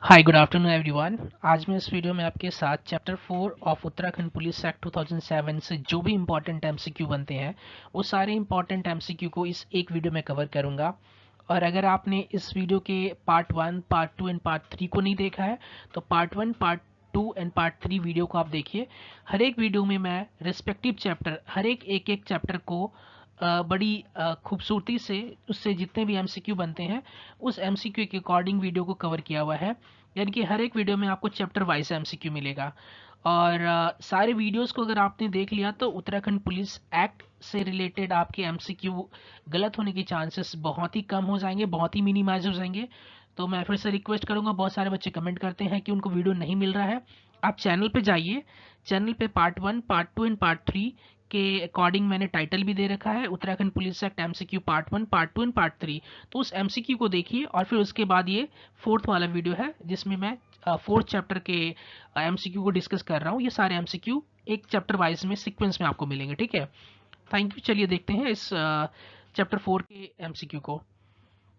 Hi good afternoon everyone. आज मैं इस वीडियो में आपके साथ chapter 4 of Uttarakhand police act 2007 से जो भी इम्पोर्टेंट एमसीक्यू बनते हैं वो सारे इम्पोर्टेंट एमसीक्यू को इस एक वीडियो में कवर करूंगा। और अगर आपने इस वीडियो के पार्ट 1, पार्ट 2 एंड पार्ट 3 को नहीं देखा है तो part 1, part 2 and part 3 video को आप देखिए। हर एक वीडियो में मैं रिस्पेक्टिव चैप्टर, हर एक चैप्टर को बड़ी खूबसूरती से उससे जितने भी एमसीक्यू बनते हैं उस एमसीक्यू के अकॉर्डिंग वीडियो को कवर किया हुआ है। यानी कि हर एक वीडियो में आपको चैप्टर वाइज एमसीक्यू मिलेगा। और सारे वीडियोस को अगर आपने देख लिया तो उत्तराखंड पुलिस एक्ट से रिलेटेड आपके एमसीक्यू गलत होने के चांसेस बहुत ही कम हो जाएंगे, बहुत ही मिनिमाइज हो जाएंगे। तो मैं फिर से रिक्वेस्ट करूंगा, बहुत सारे बच्चे कमेंट करते हैं कि उनको वीडियो नहीं मिल रहा है। आप चैनल पे जाइए, चैनल पे पार्ट 1, पार्ट 2 एंड पार्ट 3 के अकॉर्डिंग मैंने टाइटल भी दे रखा है, Uttarakhand police act MCQ part 1, part 2 and part 3। तो उस एमसीक्यू को देखिए और फिर उसके बाद ये फोर्थ वाला वीडियो है जिसमें मैं फोर्थ चैप्टर के एमसीक्यू को डिस्कस कर रहा हूँ। ये सारे एमसीक्यू एक चैप्टर वाइज में सीक्वेंस में आपको मिलेंगे, ठीक है। Thank you. चलिए देखते हैं इस चैप्टर 4 के एमसीक्यू को।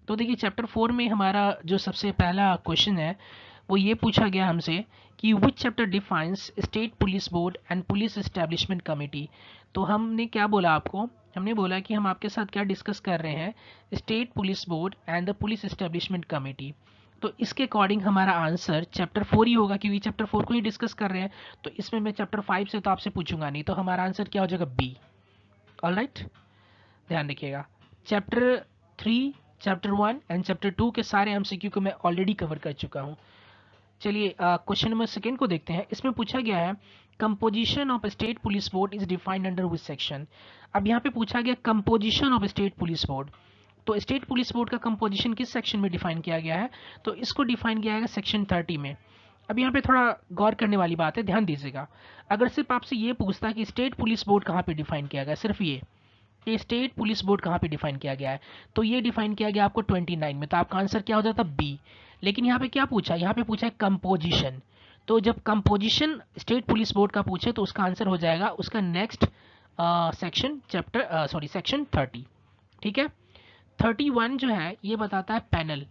तो देखिए चैप्टर 4 में हमारा जो सबसे पहला क्वेश्चन है वो ये पूछा गया हमसे कि विच chapter defines state police board and police establishment committee. तो हमने क्या बोला आपको, हमने बोला कि हम आपके साथ क्या डिस्कस कर रहे हैं, state police board and the police establishment committee. तो इसके अकॉर्डिंग हमारा आंसर चैप्टर 4 ही होगा क्योंकि चैप्टर 4 को ही डिस्कस कर रहे हैं। तो इसमें मैं चैप्टर 5 से तो आपसे पूछूंगा नहीं, तो हमारा आंसर क्या हो जाएगा, बी। ऑलराइट, ध्यान रखिएगा। चैप्टर 3, चैप्टर 1 एंड चैप्टर 2 के सारे एमसीक्यू को मैं ऑलरेडी कवर कर चुका हूँ। चलिए क्वेश्चन नंबर सेकेंड को देखते हैं। इसमें पूछा गया है composition of state police board is defined under which section. अब यहाँ पे पूछा गया composition of state police board. तो स्टेट पुलिस बोर्ड का कंपोजिशन किस सेक्शन में डिफाइन किया गया है, तो इसको डिफाइन किया गया सेक्शन 30 में। अब यहाँ पे थोड़ा गौर करने वाली बात है, ध्यान दीजिएगा। अगर सिर्फ आपसे ये पूछता है कि स्टेट पुलिस बोर्ड कहाँ पे डिफाइन किया गया, सिर्फ ये स्टेट पुलिस बोर्ड कहाँ पे डिफाइन किया गया है, तो ये डिफाइन किया गया आपको 29 में, तो आपका आंसर क्या हो जाता बी। लेकिन यहाँ पे क्या पूछा, यहाँ पे पूछा है कंपोजिशन। तो जब कंपोजिशन स्टेट पुलिस बोर्ड का पूछे तो उसका आंसर हो जाएगा उसका next section, chapter sorry section 30, ठीक है। 31 जो है ये बताता है पैनल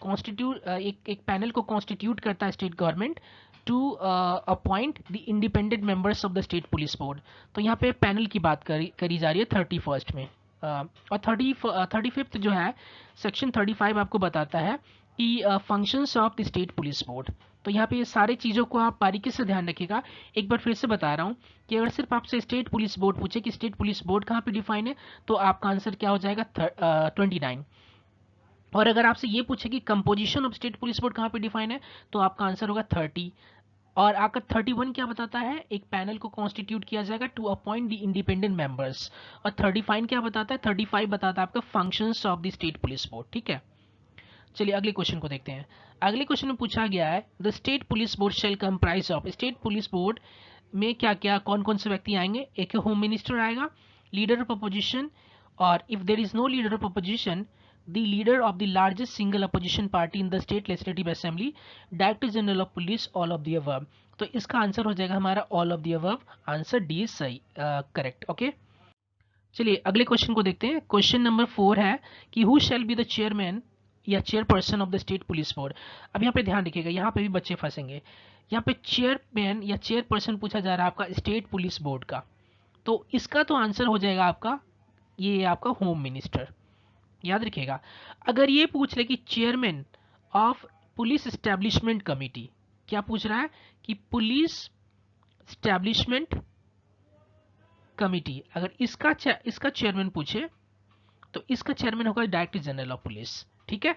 कॉन्स्टिट्यूट, एक पैनल को कॉन्स्टिट्यूट करता है state government to appoint the independent members of the state police board. तो यहाँ पे पैनल की बात करी जा रही है 31st में। और 35th जो है सेक्शन 35 आपको बताता है कि functions of the state police board. तो यहाँ पे ये सारी चीज़ों को आप बारीकी से ध्यान रखिएगा। एक बार फिर से बता रहा हूँ कि अगर सिर्फ आपसे स्टेट पुलिस बोर्ड पूछे कि स्टेट पुलिस बोर्ड कहाँ पे डिफाइन है तो आपका आंसर क्या हो जाएगा 29। और अगर आपसे ये पूछे कि composition of state police board कहाँ पे डिफाइन है तो आपका आंसर होगा 30। और आपका 31 क्या बताता है, एक पैनल को कॉन्स्टिट्यूट किया जाएगा to appoint the independent members. और 35 क्या बताता है, 35 बताता है आपका functions of the state police board, ठीक है। चलिए अगले क्वेश्चन को देखते हैं। अगले क्वेश्चन में पूछा गया है the state police board shall comprise of. State police board में क्या क्या कौन कौन से व्यक्ति आएंगे, एक होम मिनिस्टर आएगा, लीडर ऑफ अपोजिशन, और if there is no leader of opposition the leader of the largest single opposition party in the state legislative assembly, director general of police, all of the above. तो इसका answer हो जाएगा हमारा all of the above. Answer D is सही, correct, okay. चलिए अगले question को देखते हैं। क्वेश्चन नंबर 4 है कि who shall be the chairman या chairperson of the state police board. अब यहाँ पे ध्यान रखिएगा, यहाँ पे भी बच्चे फंसेंगे। यहाँ पे चेयरमैन या चेयरपर्सन पूछा जा रहा है आपका स्टेट पुलिस बोर्ड का, तो इसका तो आंसर हो जाएगा आपका ये आपका होम मिनिस्टर। याद रखिएगा। अगर ये पूछ ले कि chairman of police establishment committee, क्या पूछ रहा है कि पुलिस एस्टेब्लिशमेंट कमेटी, अगर इसका चेयरमैन पूछे तो इसका चेयरमैन होगा डायरेक्टर जनरल ऑफ पुलिस, ठीक है।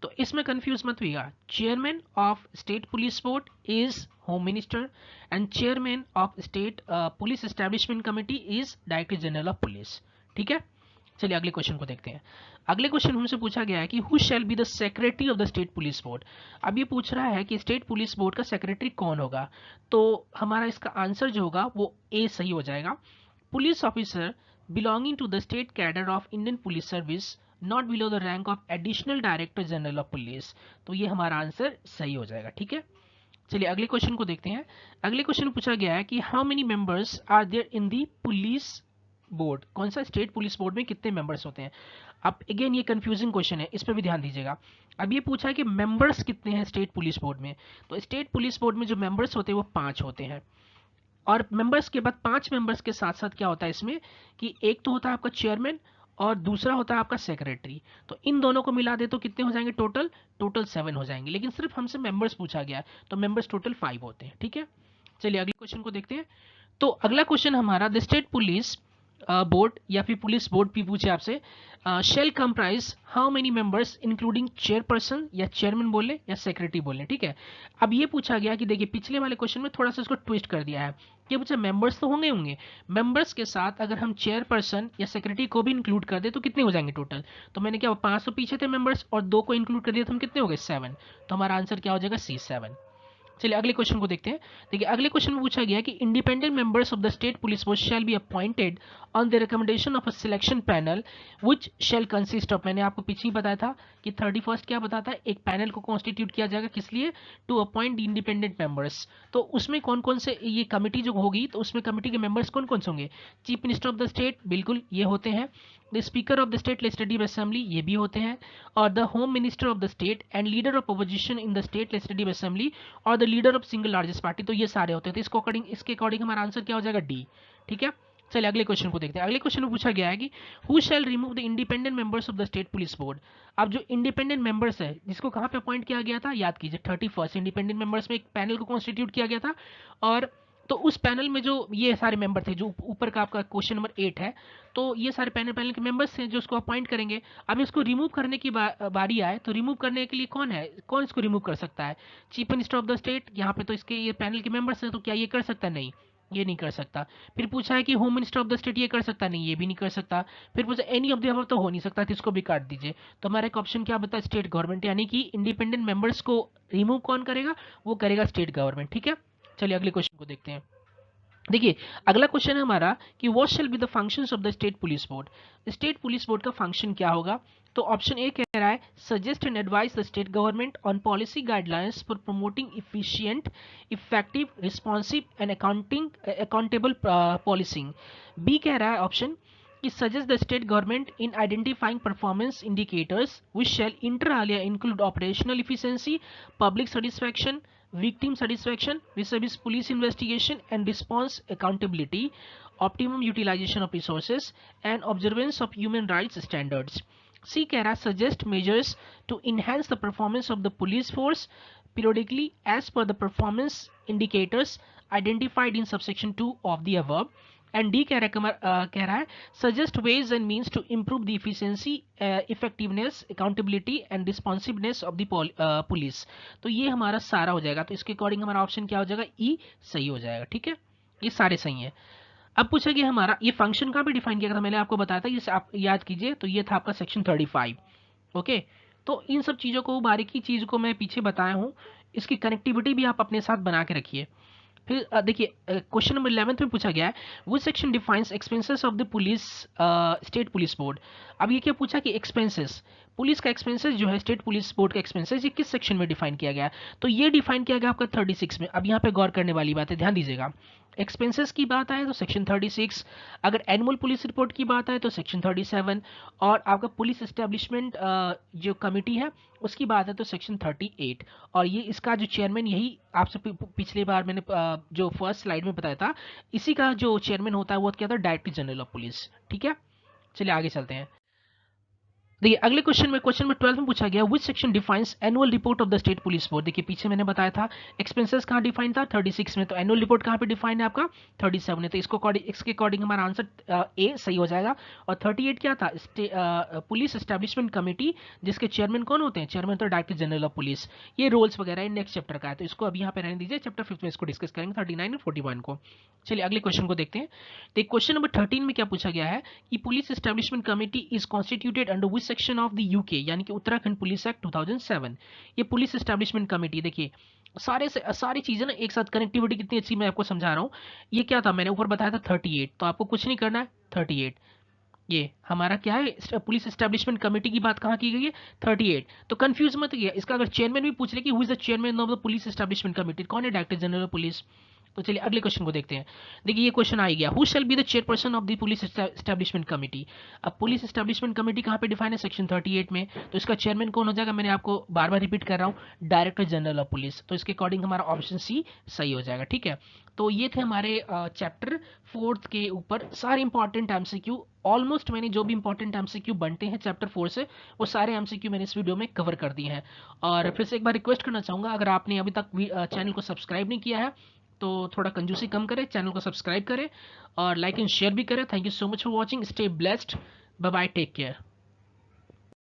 तो इसमें कंफ्यूज मत होइएगा। Chairman of state police board is home minister and chairman of state police establishment committee is director general of police, ठीक है। चलिए अगले क्वेश्चन को देखते हैं। अगले क्वेश्चन हमसे पूछा गया है कि who shall be the secretary of the state police board. अब ये पूछ रहा है कि स्टेट पुलिस बोर्ड का सेक्रेटरी कौन होगा, तो हमारा इसका आंसर जो होगा वो ए सही हो जाएगा। Police officer belonging to the state cadre of Indian Police Service not below the rank of Additional Director General of Police। तो ये हमारा आंसर सही हो जाएगा, ठीक है। चलिए अगले क्वेश्चन को देखते हैं। अगले क्वेश्चन में पूछा गया है कि how many members are there in the police board, कौन सा स्टेट पुलिस बोर्ड में कितने मेंबर्स होते हैं। अब अगेन ये कंफ्यूजिंग क्वेश्चन है, इस पर भी ध्यान दीजिएगा। अब ये पूछा है कि मेंबर्स कितने हैं स्टेट पुलिस बोर्ड में, तो स्टेट पुलिस बोर्ड में जो मेंबर्स होते हैं वो 5 होते हैं। और मेंबर्स के बाद 5 मेंबर्स के साथ साथ क्या होता है इसमें कि एक तो होता है आपका चेयरमैन और दूसरा होता है आपका सेक्रेटरी। तो इन दोनों को मिला दे तो कितने हो जाएंगे टोटल 7 हो जाएंगे, लेकिन सिर्फ हमसे मेंबर्स पूछा गया है तो मेंबर्स टोटल 5 होते हैं। ठीक है, चलिए अगले क्वेश्चन को देखते हैं। तो अगला क्वेश्चन हमारा, द स्टेट पुलिस बोर्ड या फिर पुलिस बोर्ड भी पूछे आपसे, shall comprise how many members including chairperson या चेयरमैन बोले या सेक्रेटरी बोले। ठीक है, अब ये पूछा गया कि देखिए पिछले वाले क्वेश्चन में थोड़ा सा इसको ट्विस्ट कर दिया है। ये पूछा मेंबर्स तो होंगे मेंबर्स के साथ अगर हम चेयरपर्सन या सेक्रेटरी को भी इंक्लूड कर दे तो कितने हो जाएंगे टोटल। तो मैंने क्या 5 तो पीछे थे मेंबर्स और 2 को इंक्लूड कर दिया तो हम कितने हो गए 7। तो हमारा आंसर क्या हो जाएगा C7। चलिए अगले क्वेश्चन को देखते हैं। देखिए अगले क्वेश्चन में पूछा गया कि independent members of the state police force shall be appointed on the recommendation of a selection panel which shell consist of, मैंने आपको पीछे ही बताया था कि 31st क्या बताता है, एक पैनल को कॉन्स्टिट्यूट किया जाएगा किस लिए, टू अपॉइंट इंडिपेंडेंट मेंबर्स। तो उसमें कौन कौन से ये कमिटी जो होगी तो उसमें कमिटी के मेंबर्स कौन कौन से होंगे, chief minister of the state, बिल्कुल ये होते हैं, the speaker of the state legislative assembly, ये भी होते हैं, और the home minister of the state and leader of opposition in the state legislative assembly और the leader of single largest party. तो ये सारे होते हैं, तो इसके अकॉर्डिंग हमारा आंसर क्या हो जाएगा डी। ठीक है, चलिए अगले क्वेश्चन को देखते हैं। अगले क्वेश्चन में पूछा गया है कि who shell remove the independent members of the state police board. अब जो इंडिपेंडेंट मेंबर्स है जिसको कहाँ पे अपॉइंट किया गया था, याद कीजिए 31st इंडिपेंडेंट मेंबर्स में एक पैनल को कॉन्स्टिट्यूट किया गया था, और तो उस पैनल में जो ये सारे मेंबर थे, जो ऊपर का आपका क्वेश्चन नंबर 8 है, तो ये सारे पैनल के मेंबर्स हैं जो उसको अपॉइंट करेंगे। अब इसको रिमूव करने की बारी आए तो रिमूव करने के लिए कौन है, कौन इसको रिमूव कर सकता है, chief minister of the state. यहाँ पे तो इसके ये पैनल के मेंबर्स हैं तो क्या ये कर सकता है, नहीं ये नहीं कर सकता। फिर पूछा है कि home minister of the state ये कर सकता, नहीं ये भी नहीं कर सकता। फिर पूछा एनी ऑफ द अबव, तो हो नहीं सकता, तो इसको भी काट दीजिए। तो हमारा एक ऑप्शन क्या बता, स्टेट गवर्नमेंट, यानी कि इंडिपेंडेंट मेंबर्स को रिमूव कौन करेगा, वो करेगा स्टेट गवर्नमेंट। ठीक है, चलिए अगले क्वेश्चन को देखते हैं। देखिए अगला क्वेश्चन है हमारा कि what shall be the functions of the state police board. स्टेट पुलिस बोर्ड का फंक्शन क्या होगा, तो ऑप्शन ए कह रहा है suggest and advise the state government on policy guidelines for promoting efficient, effective, responsive and accountable policing. B कह रहा है ऑप्शन कि suggest the state government in identifying performance indicators which shall inter alia include operational efficiency, public satisfaction, victim satisfaction, vis-a-vis police investigation and response accountability, optimum utilization of resources and observance of human rights standards. C कह रहा है suggest measures to enhance the performance of the police force periodically as per the performance indicators identified in subsection 2 of the above. And D कह रहा है suggest ways and means to improve the efficiency, effectiveness, accountability and responsiveness of the police. तो ये हमारा सारा हो जाएगा, तो इसके अकॉर्डिंग हमारा ऑप्शन क्या हो जाएगा, ई सही हो जाएगा। ठीक है, ये सारे सही हैं। अब पूछा गया हमारा ये फंक्शन कहाँ पे डिफाइन किया था, मैंने आपको बताया था, ये आप याद कीजिए, तो ये था आपका सेक्शन 35। ओके, तो इन सब चीज़ों को, बारीकी चीज़ को मैं पीछे बताया हूँ, इसकी कनेक्टिविटी भी आप अपने साथ बना के रखिए। फिर देखिए क्वेश्चन नंबर 11 में पूछा गया है वो section defines expenses of the police state police board. अब ये क्या पूछा कि एक्सपेंसेस, पुलिस का एक्सपेंसेस जो है स्टेट पुलिस बोर्ड का एक्सपेंसेस, ये किस सेक्शन में डिफाइन किया गया है, तो ये डिफाइन किया गया आपका 36 में। अब यहाँ पे गौर करने वाली बात है, ध्यान दीजिएगा, एक्सपेंसेस की बात आए तो सेक्शन 36, अगर एनुअल पुलिस रिपोर्ट की बात आए तो सेक्शन 37, और आपका पुलिस एस्टेब्लिशमेंट जो कमिटी है उसकी बात है तो सेक्शन 38। और ये इसका जो चेयरमैन, यही आपसे पिछली बार मैंने जो फर्स्ट स्लाइड में बताया था, इसी का जो चेयरमैन होता है वो क्या था, डायरेक्टर जनरल ऑफ पुलिस। ठीक है, चलिए आगे चलते हैं। देखिए अगले क्वेश्चन में, क्वेश्चन नंबर 12 में पूछा गया which section defines annual report of the state police board. देखिए पीछे मैंने बताया था एक्सपेंसेस कहाँ डिफाइन था 36 में, तो एनुअल रिपोर्ट कहाँ पे डिफाइन है आपका 37 में, तो इसके अकॉर्डिंग हमारा आंसर ए सही हो जाएगा। और 38 क्या था, पुलिस एस्टेब्लिशमेंट कमेटी, जिसके चेयरमैन कौन होते हैं, चेयरमैन तो डायरेक्टर जनरल ऑफ पुलिस। ये रोल्स वगैरह नेक्स्ट चैप्टर का है, तो इसको अभी यहाँ पे रहने दीजिए, चैप्टर 5 में इसको डिस्कस करेंगे 39 और 41 को। चलिए अगले क्वेश्चन को देखते हैं। तो क्वेश्चन नंबर 13 में क्या पूछा गया है कि police establishment committee is constituted under which section of the UK, यानी कि उत्तराखंड पुलिस एक्ट 2007। ये पुलिस एस्टेब्लिशमेंट कमेटी, देखिए सारी चीजें ना एक साथ, कनेक्टिविटी कितनी अच्छी मैं आपको समझा रहा हूँ। ये क्या था, मैंने ऊपर बताया था 38, तो आपको कुछ नहीं करना है, 38 ये हमारा क्या है, पुलिस एस्टेब्लिशमेंट कमेटी की बात कहाँ की गई है 38। तो कंफ्यूज मत किया, इसका अगर चेयरमैन भी पूछ ले कि who is the chairman of the police establishment committee, कौन है, डायरेक्टर जनरल ऑफ पुलिस। तो चलिए अगले क्वेश्चन को देखते हैं। देखिए ये क्वेश्चन आ ही गया, who shall be the chairperson of the police establishment committee. अब पुलिस एस्टैब्लिशमेंट कमेटी कहाँ पे डिफाइन है, सेक्शन 38 में। तो इसका चेयरमैन कौन हो जाएगा, मैंने आपको बार बार रिपीट कर रहा हूँ, डायरेक्टर जनरल ऑफ पुलिस। तो इसके अकॉर्डिंग हमारा ऑप्शन सी सही हो जाएगा। ठीक है, तो ये थे हमारे चैप्टर 4 के ऊपर सारे इंपॉर्टेंट एमसीक्यू। ऑलमोस्ट मैंने जो भी इंपॉर्टेंट एमसीक्यू बनते हैं चैप्टर 4 से, वो सारे एमसीक्यू मैंने इस वीडियो में कवर कर दिए हैं। और फिर से एक बार रिक्वेस्ट करना चाहूँगा, अगर आपने अभी तक चैनल को सब्सक्राइब नहीं किया है तो थोड़ा कंजूसी कम करें, चैनल को सब्सक्राइब करें और लाइक एंड शेयर भी करें। Thank you so much for watching, stay blessed, bye bye, take care.